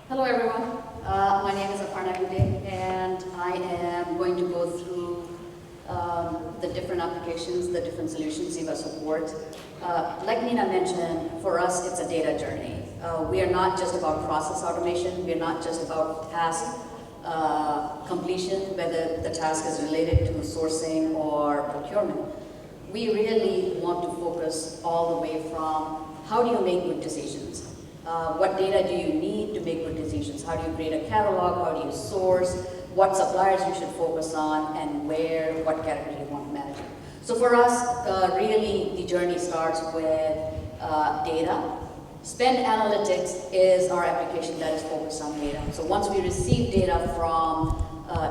Hello everyone, my name is Aparna Gude and I am going to go through the different applications, the different solutions Xeeva supports. Like Nina mentioned, for us it's a data journey. We are not just about process automation, we are not just about task completion, whether the task is related to sourcing or procurement. We really want to focus all the way from how do you make good decisions? What data do you need to make good decisions? How do you create a catalog? How do you source? What suppliers you should focus on and where, what category you want to manage. So for us, really the journey starts with data. Spend Analytics is our application that is focused on data. So once we receive data from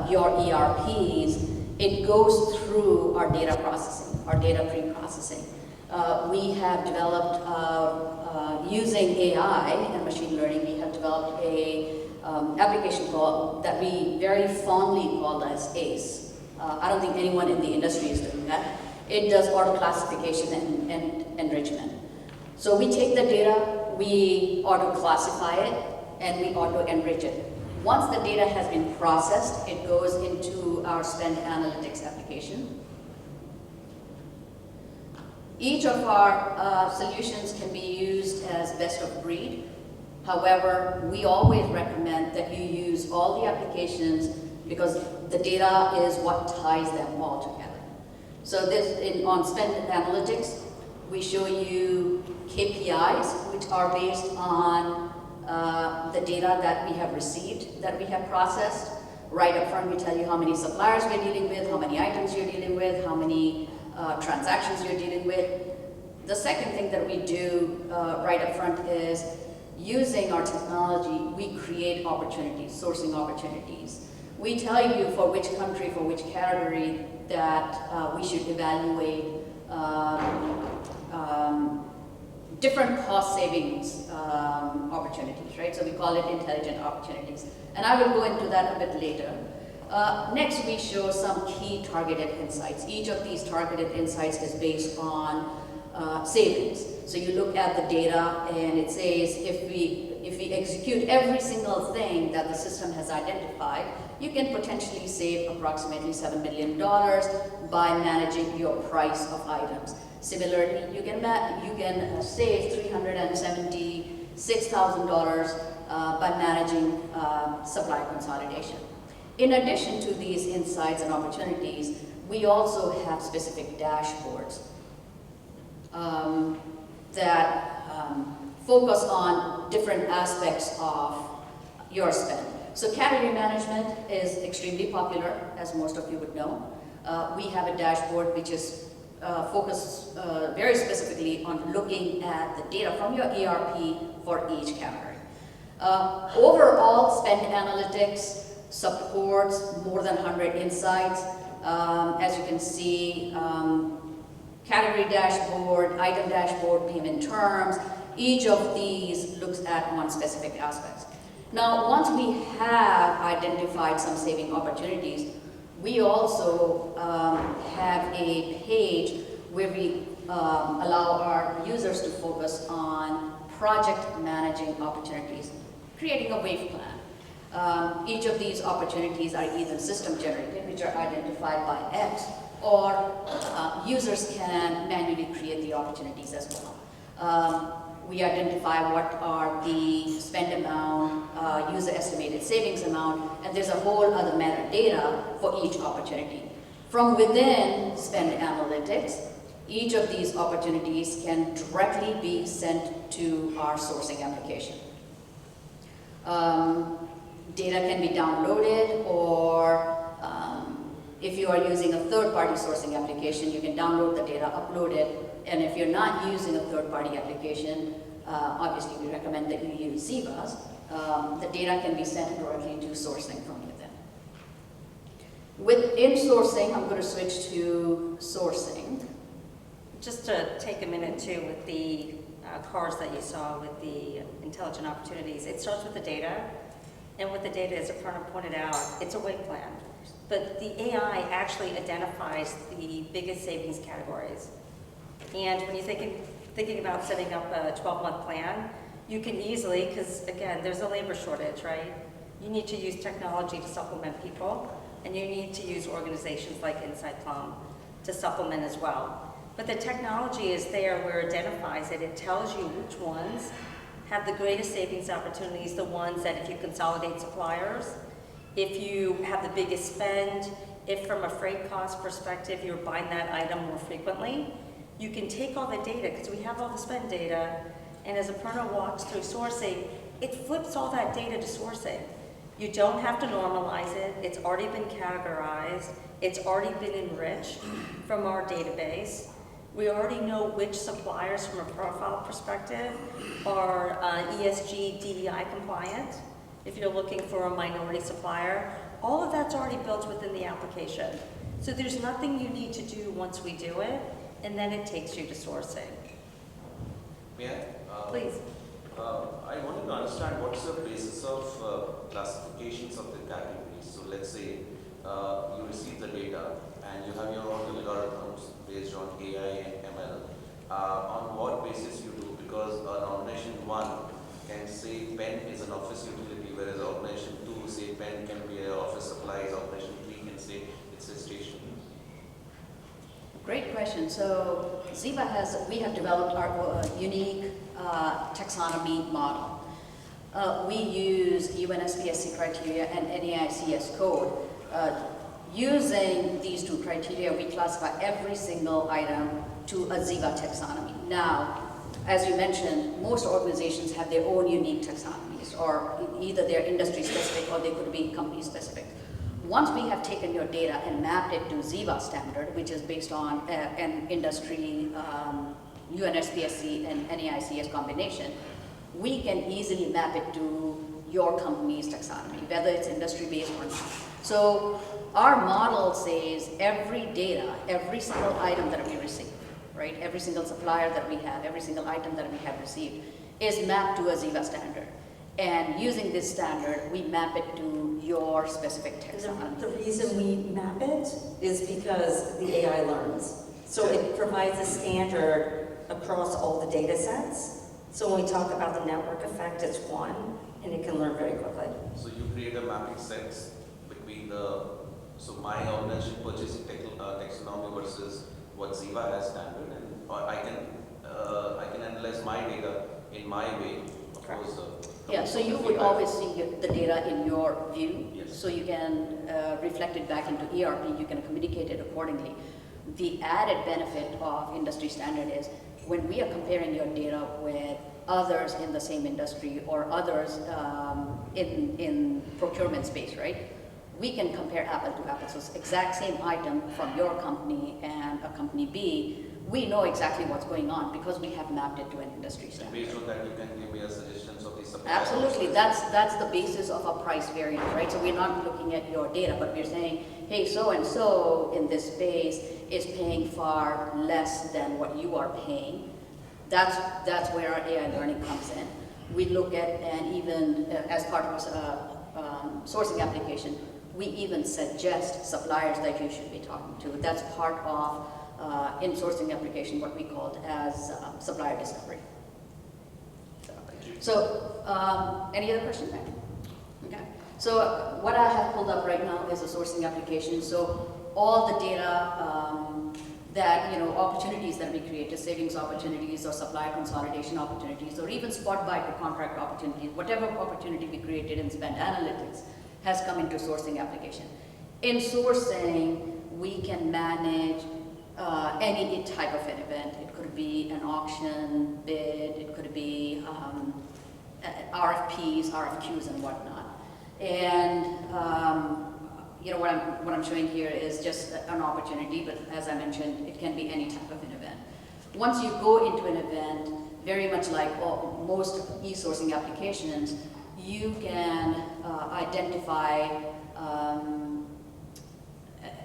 your ERPs, it goes through our data processing, our data pre-processing. We have developed, using AI and machine learning, we have developed a application that we very fondly call as ACE. I don't think anyone in the industry is doing that. It does auto classification and enrichment. So we take the data, we auto classify it, and we auto enrich it. Once the data has been processed, it goes into our Spend Analytics application. Each of our solutions can be used as best of breed. However, we always recommend that you use all the applications because the data is what ties them all together. So on Spend Analytics, we show you KPIs, which are based on the data that we have received, that we have processed. Right up front, we tell you how many suppliers we're dealing with, how many items you're dealing with, how many transactions you're dealing with. The second thing that we do right up front is using our technology, we create opportunities, sourcing opportunities. We tell you for which country, for which category that we should evaluate different cost savings opportunities, right? So we call it intelligent opportunities. And I will go into that a bit later. Next, we show some key targeted insights. Each of these targeted insights is based on savings. So you look at the data and it says if we execute every single thing that the system has identified, you can potentially save approximately $7 million by managing your price of items. Similarly, you can save $376,000 by managing supply consolidation. In addition to these insights and opportunities, we also have specific dashboards that focus on different aspects of your spend. So category management is extremely popular, as most of you would know. We have a dashboard which is focused very specifically on looking at the data from your ERP for each category. Overall, Spend Analytics supports more than 100 insights. As you can see, category dashboard, item dashboard, payment terms, each of these looks at one specific aspect. Now, once we have identified some saving opportunities, we also have a page where we allow our users to focus on project managing opportunities, creating a wave plan. Each of these opportunities are either system generated, which are identified by X, or users can manually create the opportunities as well. We identify what are the spend amount, user estimated savings amount, and there's a whole other metadata for each opportunity. From within Spend Analytics, each of these opportunities can directly be sent to our sourcing application. Data can be downloaded, or if you are using a third-party sourcing application, you can download the data, upload it, and if you're not using a third-party application, obviously we recommend that you use Xeeva's. The data can be sent directly to sourcing from within. Within sourcing, I'm going to switch to sourcing. Just to take a minute too with the cards that you saw with the intelligent opportunities, it starts with the data, and with the data, as Aparna pointed out, it's a wave plan. But the AI actually identifies the biggest savings categories. And when you're thinking about setting up a 12-month plan, You can easily, because again, there's a labor shortage, right? You need to use technology to supplement people, and you need to use organizations like Inside Plum to supplement as well. But the technology is there where it identifies it. It tells you which ones have the greatest savings opportunities, the ones that if you consolidate suppliers, if you have the biggest spend, if from a freight cost perspective you're buying that item more frequently, you can take all the data, because we have all the spend data, and as Aparna walks through sourcing, it flips all that data to sourcing. You don't have to normalize it. It's already been categorized. It's already been enriched from our database. We already know which suppliers from a profile perspective are ESG, DEI compliant. If you're looking for a minority supplier, all of that's already built within the application. So there's nothing you need to do once we do it, and then it takes you to sourcing. May I? Please. I wanted to understand what's the basis of classifications of the categories. So let's say you receive the data and you have your own algorithms based on AI and ML. On what basis you do? Because an organization 1 can say pen is an office utility, whereas organization 2 say pen can be an office supplies, organization 3 can say it's a station. Great question. So Xeeva we have developed our unique taxonomy model. We use UNSPSC criteria and NAICS code. Using these two criteria, we classify every single item to a Xeeva taxonomy. Now, as you mentioned, most organizations have their own unique taxonomies, or either they're industry specific or they could be company specific. Once we have taken your data and mapped it to Xeeva standard, which is based on an industry UNSPSC and NAICS combination, we can easily map it to your company's taxonomy, whether it's industry-based or not. So our model says every data, every single item that we receive, right? Every single supplier that we have, every single item that we have received is mapped to a Xeeva standard. And using this standard, we map it to your specific taxonomy. The reason we map it is because the AI learns. So it provides a standard across all the data sets. So when we talk about the network effect, it's one, and it can learn very quickly. So you create a mapping sets between so my organization purchasing taxonomy versus what Xeeva has standard, and I can analyze my data in my way. Of course, yeah, so you would always see the data in your view, yes. So you can reflect it back into ERP, you can communicate it accordingly. The added benefit of industry standard is when we are comparing your data with others in the same industry or others in procurement space, right? We can compare apple to apple. So it's exact same item from your company and a company B. We know exactly what's going on because we have mapped it to an industry standard. Based on that, you can give me a suggestions of the supplier. Absolutely, that's the basis of a price variance, right? So we're not looking at your data, but we're saying, hey, so and so in this space is paying far less than what you are paying. That's where our AI learning comes in. We look at, and even as part of a sourcing application, we even suggest suppliers that you should be talking to. That's part of in sourcing application, what we called as supplier discovery. So, any other questions? Okay. So what I have pulled up right now is a sourcing application. So all the data that, opportunities that we create, the savings opportunities or supplier consolidation opportunities, or even spot buy to contract opportunities, whatever opportunity we created in spend analytics has come into sourcing application. In sourcing, we can manage any type of an event. It could be an auction, bid, it could be RFPs, RFQs, and whatnot. And what I'm showing here is just an opportunity, but as I mentioned, it can be any type of an event. Once you go into an event, very much like most e-sourcing applications, you can identify,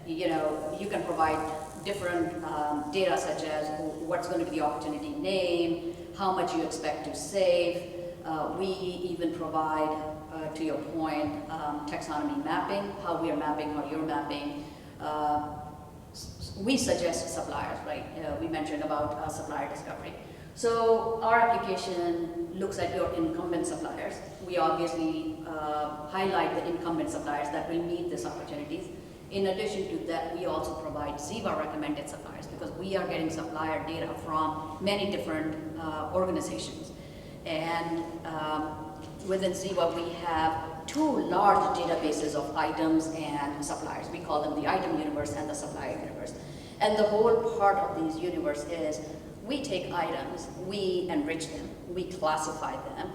you can provide different data such as what's going to be the opportunity name, how much you expect to save. We even provide, to your point, taxonomy mapping, how we are mapping, how you're mapping. We suggest suppliers, right? We mentioned about supplier discovery. So our application looks at your incumbent suppliers. We obviously highlight the incumbent suppliers that will meet these opportunities. In addition to that, we also provide Xeeva recommended suppliers because we are getting supplier data from many different organizations. And within Xeeva, we have 2 large databases of items and suppliers. We call them the item universe and the supplier universe. And the whole part of these universe is we take items, we enrich them, we classify them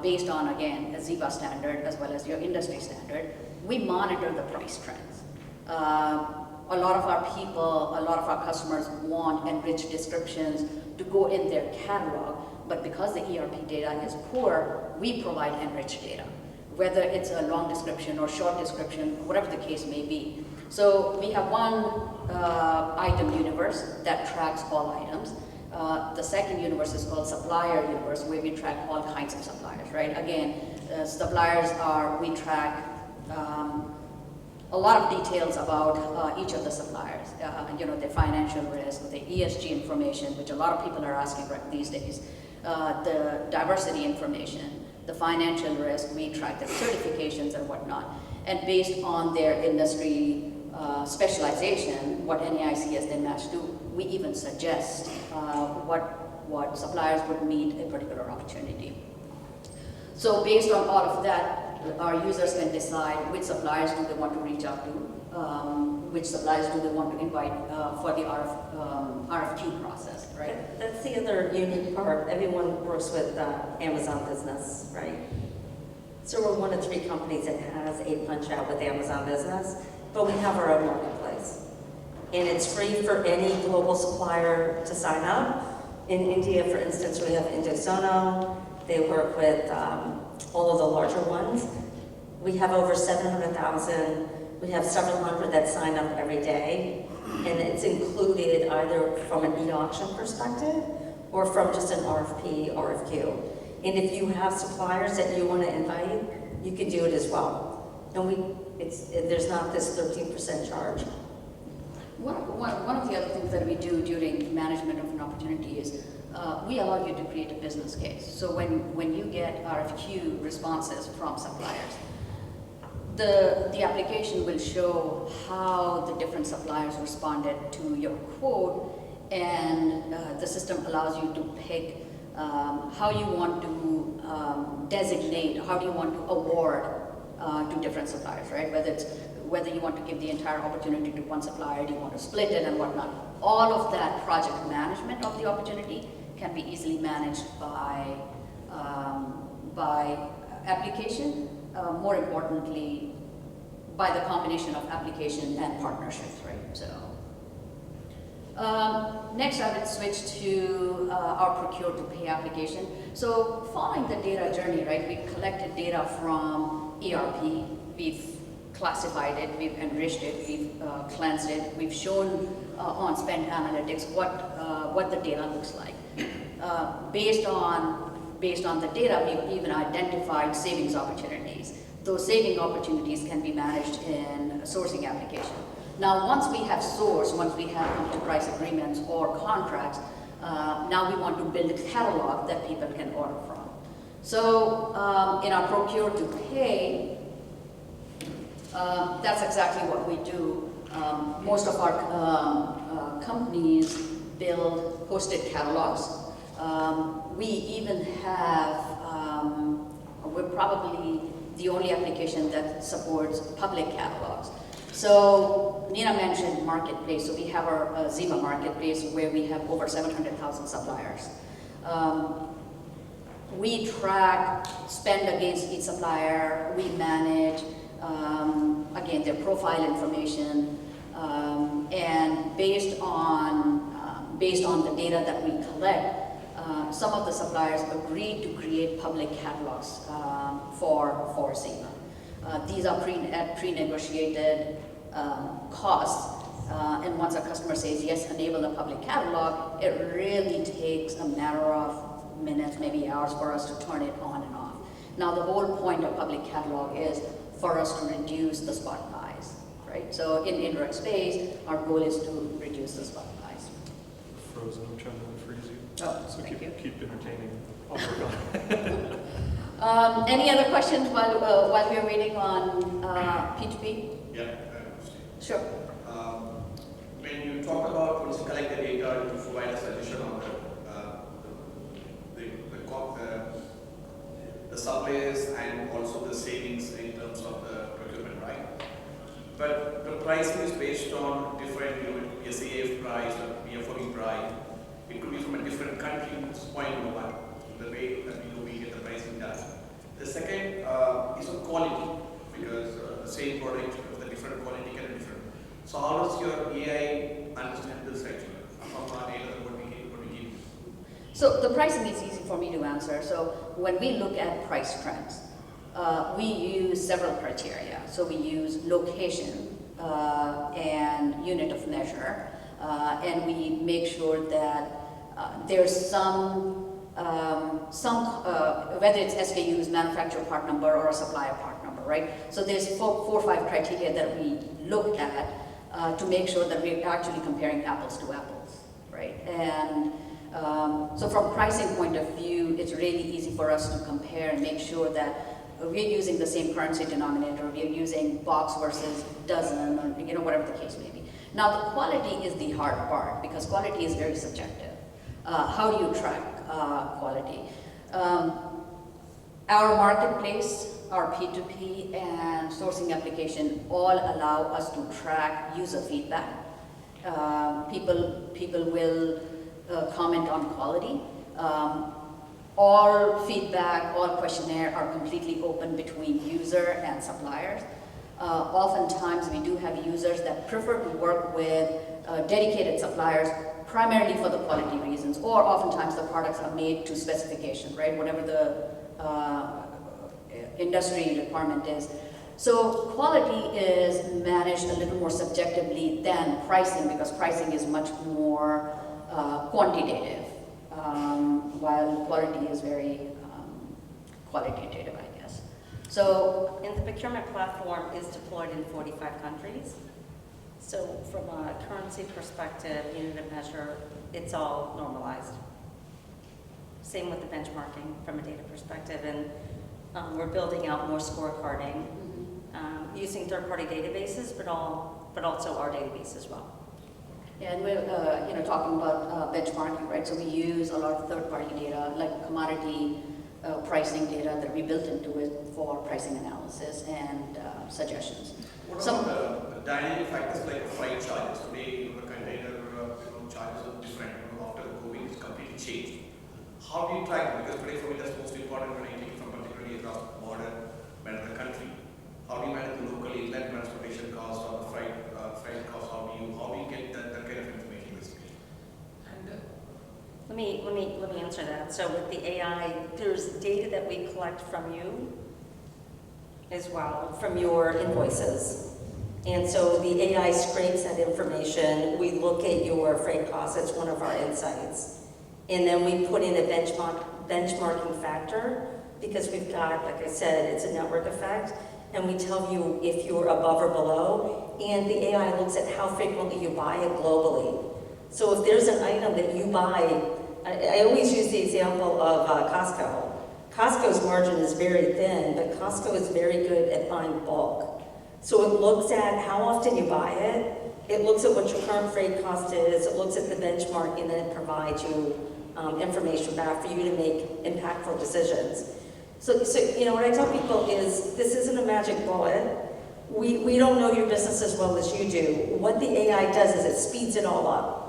based on, again, a Xeeva standard as well as your industry standard. We monitor the price trends. A lot of our people, a lot of our customers want enriched descriptions to go in their catalog, but because the ERP data is poor, we provide enriched data, whether it's a long description or short description, whatever the case may be. So we have one item universe that tracks all items. The second universe is called supplier universe, where we track all kinds of suppliers, right? Again, suppliers are, we track a lot of details about each of the suppliers, their financial risk, the ESG information, which a lot of people are asking right these days, the diversity information, the financial risk, we track their certifications and whatnot. And based on their industry specialization, what NAICS then match to, we even suggest what suppliers would meet a particular opportunity. So based on all of that, our users can decide which suppliers do they want to reach out to, which suppliers do they want to invite for the RFQ process, right? That's the other unique part. Everyone works with Amazon Business, right? So we're one of 3 companies that has a punch out with Amazon Business, but we have our own marketplace. And it's free for any global supplier to sign up. In India, for instance, we have Indosono. They work with all of the larger ones. We have over 700,000. We have several hundred that sign up every day. And it's included either from an e-auction perspective or from just an RFP, RFQ. And if you have suppliers that you want to invite, you can do it as well. And there's not this 13% charge. One of the other things that we do during management of an opportunity is we allow you to create a business case. So when you get RFQ responses from suppliers, the application will show how the different suppliers responded to your quote, and the system allows you to pick how you want to designate, how do you want to award to different suppliers, right? Whether you want to give the entire opportunity to one supplier, do you want to split it and whatnot. All of that project management of the opportunity can be easily managed by application, more importantly, by the combination of application and partnerships, right? So next I would switch to our procure to pay application. So following the data journey, right, we collected data from ERP, we've classified it, we've enriched it, we've cleansed it, we've shown on spend analytics what the data looks like. Based on the data, we've even identified savings opportunities. Those saving opportunities can be managed in a sourcing application. Now, once we have sourced, once we have enterprise agreements or contracts, now we want to build a catalog that people can order from. So in our procure to pay, that's exactly what we do. Most of our companies build hosted catalogs. We even have, we're probably the only application that supports public catalogs. So Nina mentioned marketplace, so we have our Xeeva marketplace where we have over 700,000 suppliers. We track spend against each supplier, we manage, again, their profile information, and based on the data that we collect, some of the suppliers agreed to create public catalogs for Xeeva. These are pre-negotiated costs, and once a customer says yes, enable the public catalog, it really takes a matter of minutes, maybe hours for us to turn it on and off. Now the whole point of public catalog is for us to reduce the spot buys, right? So in indirect space, our goal is to reduce the spot buys. Frozen, I'm trying to freeze you. Oh, So thank you. keep entertaining. I'll work on it. Any other questions while we are waiting on P2P? Yeah, Sure. when you talk about once you collect the data to provide a suggestion on the suppliers and also the savings in terms of the procurement, right? But the pricing is based on different, a CAF price or BFOB price. It could be from a different country. It's point number one, the way that we get the pricing done. The second is on quality, because the same product with the different quality can be different. So how does your AI understand this actually from our data that what we give? So the pricing is easy for me to answer. So when we look at price trends, we use several criteria. So we use location and unit of measure, and we make sure that there's some whether it's SKUs, manufacturer part number, or a supplier part number, right? So there's four or five criteria that we look at to make sure that we're actually comparing apples to apples, right? And so from pricing point of view, it's really easy for us to compare and make sure that we're using the same currency denominator, we're using box versus dozen, or whatever the case may be. Now the quality is the hard part, because quality is very subjective. How do you track quality? Our marketplace, our P2P, and sourcing application all allow us to track user feedback. People will comment on quality. All feedback, all questionnaire are completely open between user and suppliers. Oftentimes we do have users that prefer to work with dedicated suppliers primarily for the quality reasons, or oftentimes the products are made to specification, right? Whatever the industry requirement is. So quality is managed a little more subjectively than pricing, because pricing is much more quantitative, while quality is very qualitative, I guess. So, And the procurement platform is deployed in 45 countries. So from a currency perspective, unit of measure, it's all normalized. Same with the benchmarking from a data perspective. And we're building out more scorecarding using third-party databases, but also our database as well. yeah, and we're talking about benchmarking, right? So we use a lot of third-party data, like commodity pricing data that we built into it for pricing analysis and suggestions. What about the dynamic factors like freight charges? Today, the container charges are different. After the COVID, it's completely changed. How do you track it? Because today, for me, that's most important when I take it from particularly across the border, manage the country. How do you manage the local inland transportation costs or the freight costs? How do you get that kind of information basically? And let me answer that. So with the AI, there's data that we collect from you as well, From your invoices. And so the AI scrapes that information. We look at your freight costs. It's one of our insights. And then we put in a benchmarking factor, because we've got, like I said, it's a network effect. And we tell you if you're above or below. And the AI looks at how frequently you buy it globally. So if there's an item that you buy, I always use the example of Costco. Costco's margin is very thin, but Costco is very good at buying bulk. So it looks at how often you buy it, it looks at what your current freight cost is, it looks at the benchmark, and then it provides you information back for you to make impactful decisions. So what I tell people is, this isn't a magic bullet. We don't know your business as well as you do. What the AI does is it speeds it all up.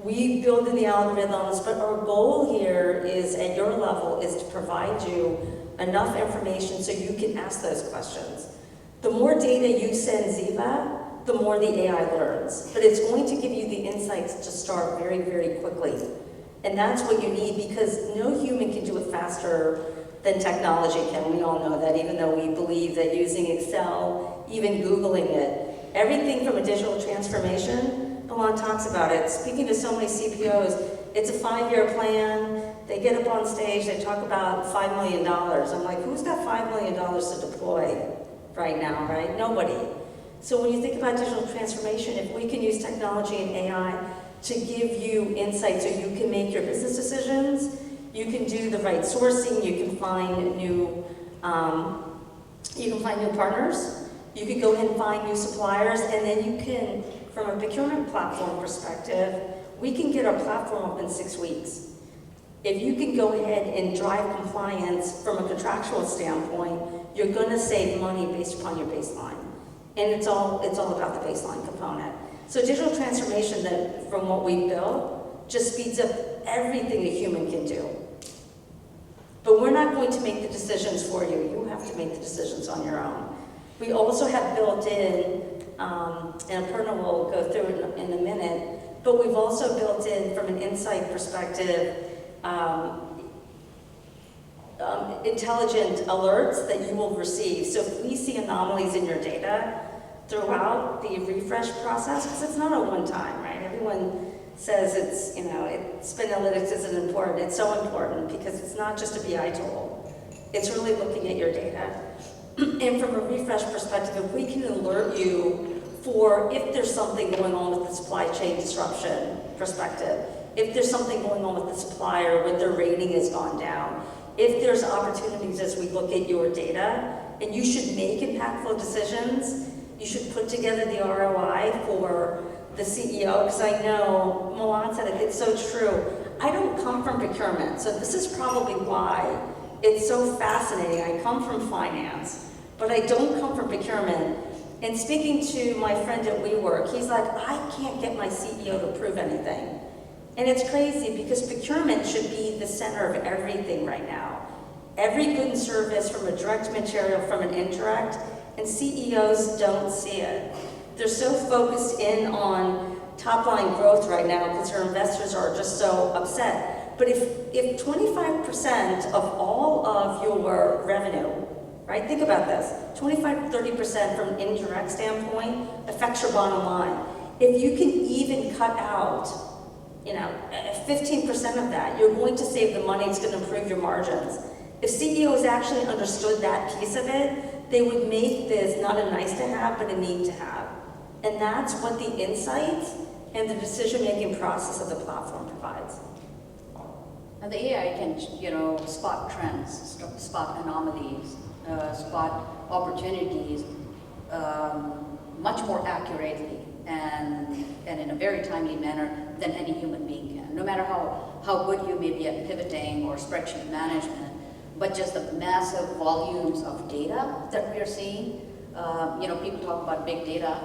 We build in the algorithms, but our goal here is, at your level, is to provide you enough information so you can ask those questions. The more data you send Xeeva, the more the AI learns. But it's going to give you the insights to start very, very quickly. And that's what you need, because no human can do it faster than technology can. We all know that, even though we believe that using Excel, even Googling it, everything from a digital transformation, Milan talks about it. Speaking to so many CPOs, it's a 5-year plan. They get up on stage, they talk about $5 million. I'm like, who's got $5 million to deploy right now, right? Nobody. So when you think about digital transformation, if we can use technology and AI to give you insight so you can make your business decisions. You can do the right sourcing. You can find new partners. You can go ahead and find new suppliers, and then you can, from a procurement platform perspective, we can get our platform up in 6 weeks. If you can go ahead and drive compliance from a contractual standpoint, you're going to save money based upon your baseline. And it's all about the baseline component. So digital transformation, that from what we built, just speeds up everything a human can do. But we're not going to make the decisions for you. You have to make the decisions on your own. We also have built in, and Aparna will go through it in a minute, but we've also built in, from an insight perspective, intelligent alerts that you will receive. So if we see anomalies in your data throughout the refresh process, because it's not a one-time, right? Everyone says it's, spend analytics isn't important. It's so important because it's not just a BI tool. It's really looking at your data. And from a refresh perspective, if we can alert you for if there's something going on with the supply chain disruption perspective, if there's something going on with the supplier where their rating has gone down, if there's opportunities as we look at your data, and you should make impactful decisions, you should put together the ROI for the CEO, because I know Milan said it, it's so true. I don't come from procurement, so this is probably why it's so fascinating. I come from finance, but I don't come from procurement. And speaking to my friend at WeWork, he's like, I can't get my CEO to approve anything. And it's crazy because procurement should be the center of everything right now. Every good and service, from a direct material, from an indirect, and CEOs don't see it. They're so focused in on top line growth right now because their investors are just so upset. But if 25% of all of your revenue, right, think about this, 25 to 30% from an indirect standpoint affects your bottom line. If you can even cut out 15% of that, you're going to save the money, it's going to improve your margins. If CEOs actually understood that piece of it, they would make this not a nice to have, but a need to have. And that's what the insights and the decision-making process of the platform provides. And the AI can, spot trends, spot anomalies, spot opportunities much more accurately and in a very timely manner than any human being can. No matter how good you may be at pivoting or spreadsheet management, but just the massive volumes of data that we are seeing. People talk about big data.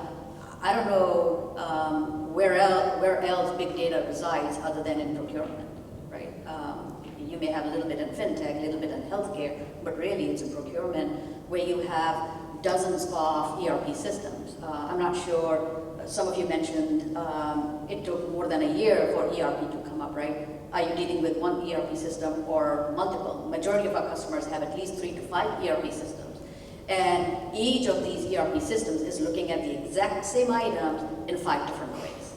I don't know where else big data resides other than in procurement, right? You may have a little bit in fintech, a little bit in healthcare, but really it's in procurement where you have dozens of ERP systems. I'm not sure, some of you mentioned it took more than a year for ERP to come up, right? Are you dealing with one ERP system or multiple? Majority of our customers have at least 3 to 5 ERP systems. And each of these ERP systems is looking at the exact same items in 5 different ways.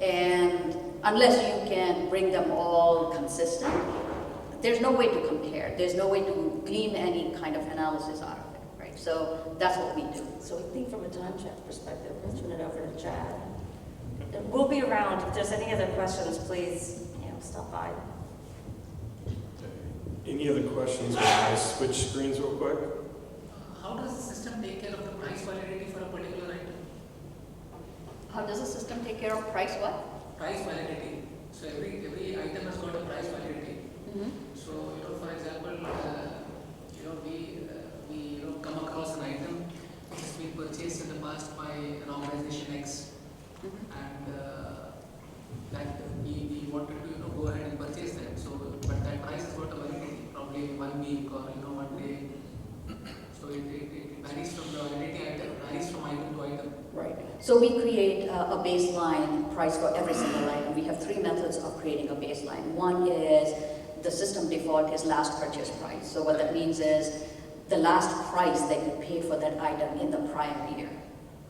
And unless you can bring them all consistent, there's no way to compare. There's no way to glean any kind of analysis out of it, right? So that's what we do. So I think from a time check perspective, let's turn it over to Chad. And we'll be around. If there's any other questions, please, stop by. Any other questions? Can I switch screens real quick? How does the system take care of the price validity for a particular item? How does the system take care of price what? Price validity. So every item has got a price validity. Mm-hmm. So for example, we come across an item which has been purchased in the past by an organization X, and that we wanted to go ahead and purchase that. So but that price has got a validity, probably 1 week or 1 day. So it varies from the validity item, varies from item to item. Right. So we create a baseline price for every single item. We have 3 methods of creating a baseline. One is the system default is last purchase price. So what that means is the last price that you paid for that item in the prior year.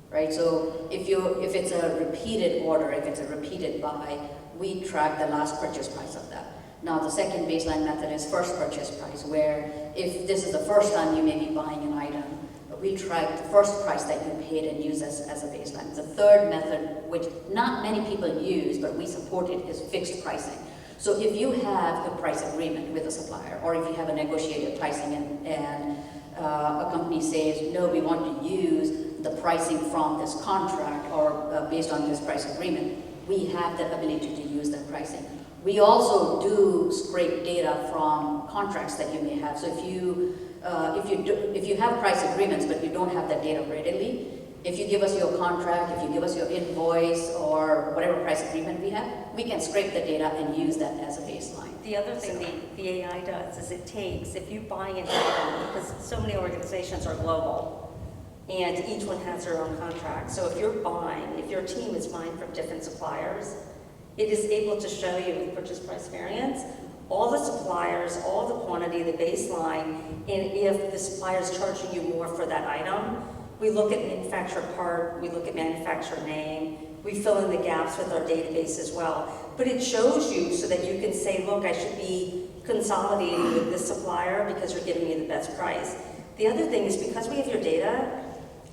Right? So if it's a repeated order, if it's a repeated buy, we track the last purchase price of that. Now the second baseline method is first purchase price, where if this is the first time you may be buying an item, we track the first price that you paid and use as a baseline. The third method, which not many people use, but we support it, is fixed pricing. So if you have a price agreement with a supplier, or if you have a negotiated pricing and a company says, no, we want to use the pricing from this contract or based on this price agreement, we have the ability to use that pricing. We also do scrape data from contracts that you may have. So if you have price agreements but you don't have that data readily, if you give us your contract, if you give us your invoice or whatever price agreement we have, we can scrape the data and use that as a baseline. The other thing the AI does is it takes, if you buy into them, because so many organizations are global, and each one has their own contract. So if you're buying, if your team is buying from different suppliers, it is able to show you with purchase price variance all the suppliers, all the quantity, the baseline, and if the supplier is charging you more for that item. We look at manufacturer part, we look at manufacturer name, we fill in the gaps with our database as well. But it shows you so that you can say, look, I should be consolidating with this supplier because you're giving me the best price. The other thing is because we have your data,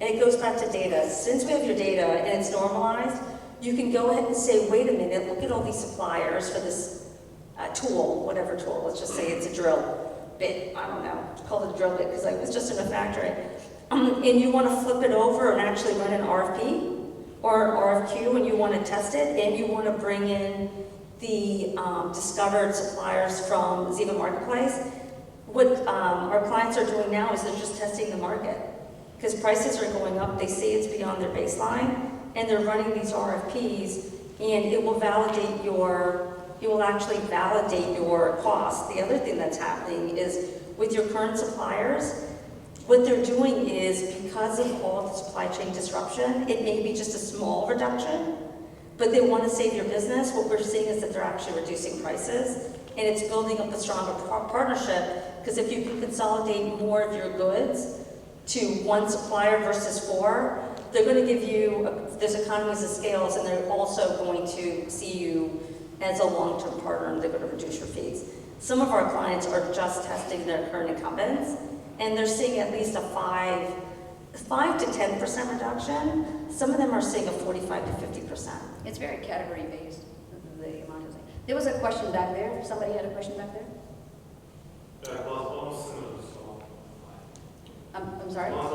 and it goes back to data, since we have your data and it's normalized, you can go ahead and say, wait a minute, look at all these suppliers for this tool, whatever tool, let's just say it's a drill bit, I don't know, call it a drill bit because I was just in a factory. And you want to flip it over and actually run an RFP or an RFQ and you want to test it and you want to bring in the discovered suppliers from Xeeva Marketplace. What our clients are doing now is they're just testing the market because prices are going up, they say it's beyond their baseline, and they're running these RFPs and it will validate it will actually validate your cost. The other thing that's happening is with your current suppliers, what they're doing is because of all the supply chain disruption, it may be just a small reduction, but they want to save your business. What we're seeing is that they're actually reducing prices, and it's building up a stronger partnership, because if you can consolidate more of your goods to one supplier versus 4, they're going to give you, there's economies of scales, and they're also going to see you as a long-term partner, and they're going to reduce your fees. Some of our clients are just testing their current incumbents, and they're seeing at least a 5 to 10% reduction. Some of them are seeing a 45 to 50%. It's very category based, the amount of things. There was a question back there. Somebody had a question back there? Well, it's almost similar to I'm sorry? Almost